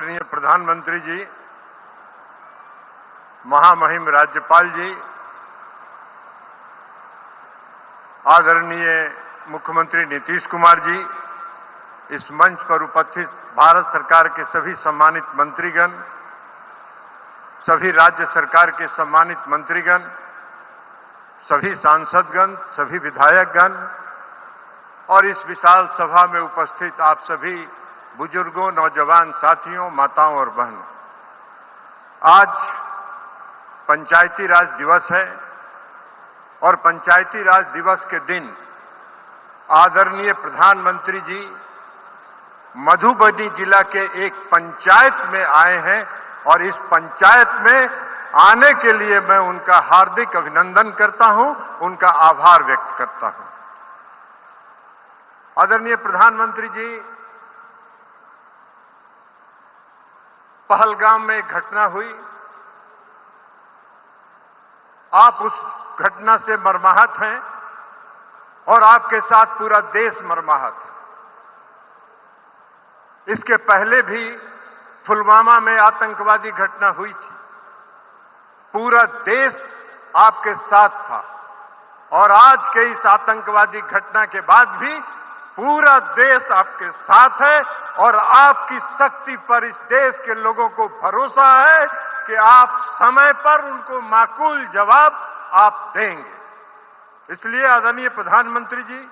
आदरणीय प्रधानमंत्री जी, महामहिम राज्यपाल जी, आदरणीय मुख्यमंत्री नीतीश कुमार जी, इस मंच पर उपस्थित भारत सरकार के सभी सम्मानित मंत्रीगण, सभी राज्य सरकार के सम्मानित मंत्रीगण, सभी सांसदगण, सभी विधायकगण और इस विशाल सभा में उपस्थित आप सभी बुजुर्गों, नौजवान साथियों, माताओं और बहनों, आज पंचायती राज दिवस है और पंचायती राज दिवस के दिन आदरणीय प्रधानमंत्री जी मधुबनी जिला के एक पंचायत में आए हैं और इस पंचायत में आने के लिए मैं उनका हार्दिक अभिनंदन करता हूं, उनका आभार व्यक्त करता हूं। आदरणीय प्रधानमंत्री जी, पहलगाम में एक घटना हुई, आप उस घटना से मर्माहत हैं और आपके साथ पूरा देश मर्माहत है। इसके पहले भी पुलवामा में आतंकवादी घटना हुई थी, पूरा देश आपके साथ था और आज के इस आतंकवादी घटना के बाद भी पूरा देश आपके साथ है और आपकी शक्ति पर इस देश के लोगों को भरोसा है कि आप समय पर उनको माकूल जवाब आप देंगे। इसलिए आदरणीय प्रधानमंत्री जी,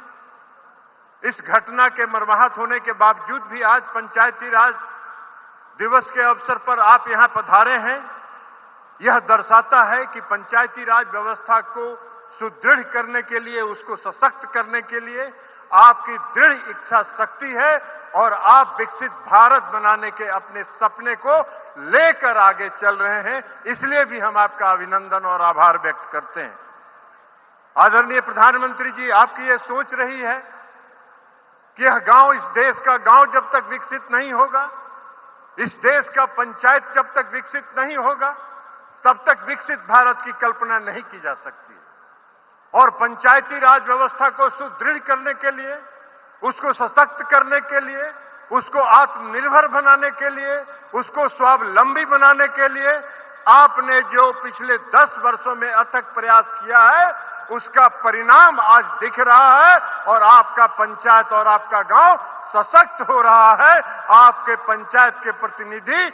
इस घटना के मर्माहत होने के बावजूद भी आज पंचायती राज दिवस के अवसर पर आप यहां पधारे हैं। यह दर्शाता है कि पंचायती राज व्यवस्था को सुदृढ़ करने के लिए, उसको सशक्त करने के लिए आपकी दृढ़ इच्छा शक्ति है और आप विकसित भारत बनाने के अपने सपने को लेकर आगे चल रहे हैं। इसलिए भी हम आपका अभिनंदन और आभार व्यक्त करते हैं। आदरणीय प्रधानमंत्री जी, आपकी ये सोच रही है कि यह गांव, इस देश का गांव जब तक विकसित नहीं होगा, इस देश का पंचायत जब तक विकसित नहीं होगा, तब तक विकसित भारत की कल्पना नहीं की जा सकती। और पंचायती राज व्यवस्था को सुदृढ़ करने के लिए, उसको सशक्त करने के लिए, उसको आत्मनिर्भर बनाने के लिए, उसको स्वावलंबी बनाने के लिए आपने जो पिछले 10 वर्षों में अथक प्रयास किया है, उसका परिणाम आज दिख रहा है और आपका पंचायत और आपका गांव सशक्त हो रहा है। आपके पंचायत के प्रतिनिधि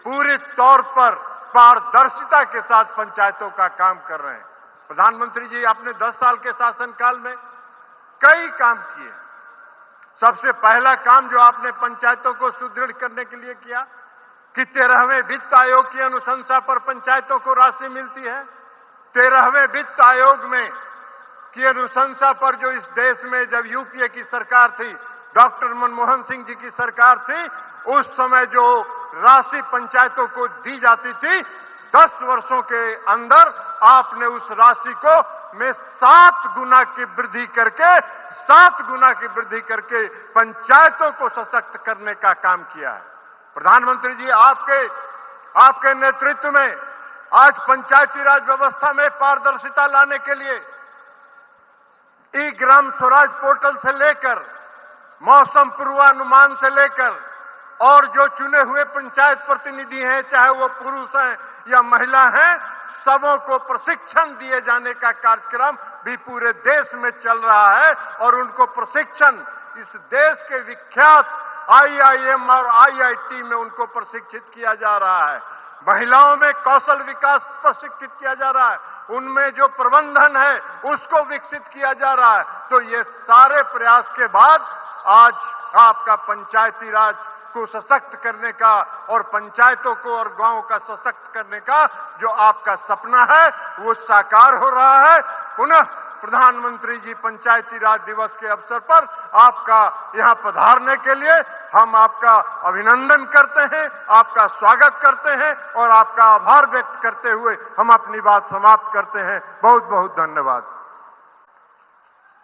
पूरे तौर पर पारदर्शिता के साथ पंचायतों का काम कर रहे हैं। प्रधानमंत्री जी, आपने 10 साल के शासनकाल में कई काम किए। सबसे पहला काम जो आपने पंचायतों को सुदृढ़ करने के लिए किया कि 13वें वित्त आयोग की अनुशंसा पर पंचायतों को राशि मिलती है। 13वें वित्त आयोग में की अनुशंसा पर जो इस देश में जब यूपीए की सरकार थी, डॉक्टर मनमोहन सिंह जी की सरकार थी, उस समय जो राशि पंचायतों को दी जाती थी, 10 वर्षों के अंदर आपने उस राशि को में 7 गुना की वृद्धि करके पंचायतों को सशक्त करने का काम किया है। प्रधानमंत्री जी, आपके नेतृत्व में आज पंचायती राज व्यवस्था में पारदर्शिता लाने के लिए ई ग्राम स्वराज पोर्टल से लेकर, मौसम पूर्वानुमान से लेकर और जो चुने हुए पंचायत प्रतिनिधि हैं, चाहे वो पुरुष हैं या महिला हैं, सबों को प्रशिक्षण दिए जाने का कार्यक्रम भी पूरे देश में चल रहा है और उनको प्रशिक्षण इस देश के विख्यात IIM और IIT में उनको प्रशिक्षित किया जा रहा है। महिलाओं में कौशल विकास प्रशिक्षित किया जा रहा है, उनमें जो प्रबंधन है उसको विकसित किया जा रहा है। तो ये सारे प्रयास के बाद आज आपका पंचायती राज को सशक्त करने का और पंचायतों को और गांवों का सशक्त करने का जो आपका सपना है वो साकार हो रहा है। पुनः प्रधानमंत्री जी, पंचायती राज दिवस के अवसर पर आपका यहां पधारने के लिए हम आपका अभिनंदन करते हैं, आपका स्वागत करते हैं और आपका आभार व्यक्त करते हुए हम अपनी बात समाप्त करते हैं। बहुत बहुत धन्यवाद।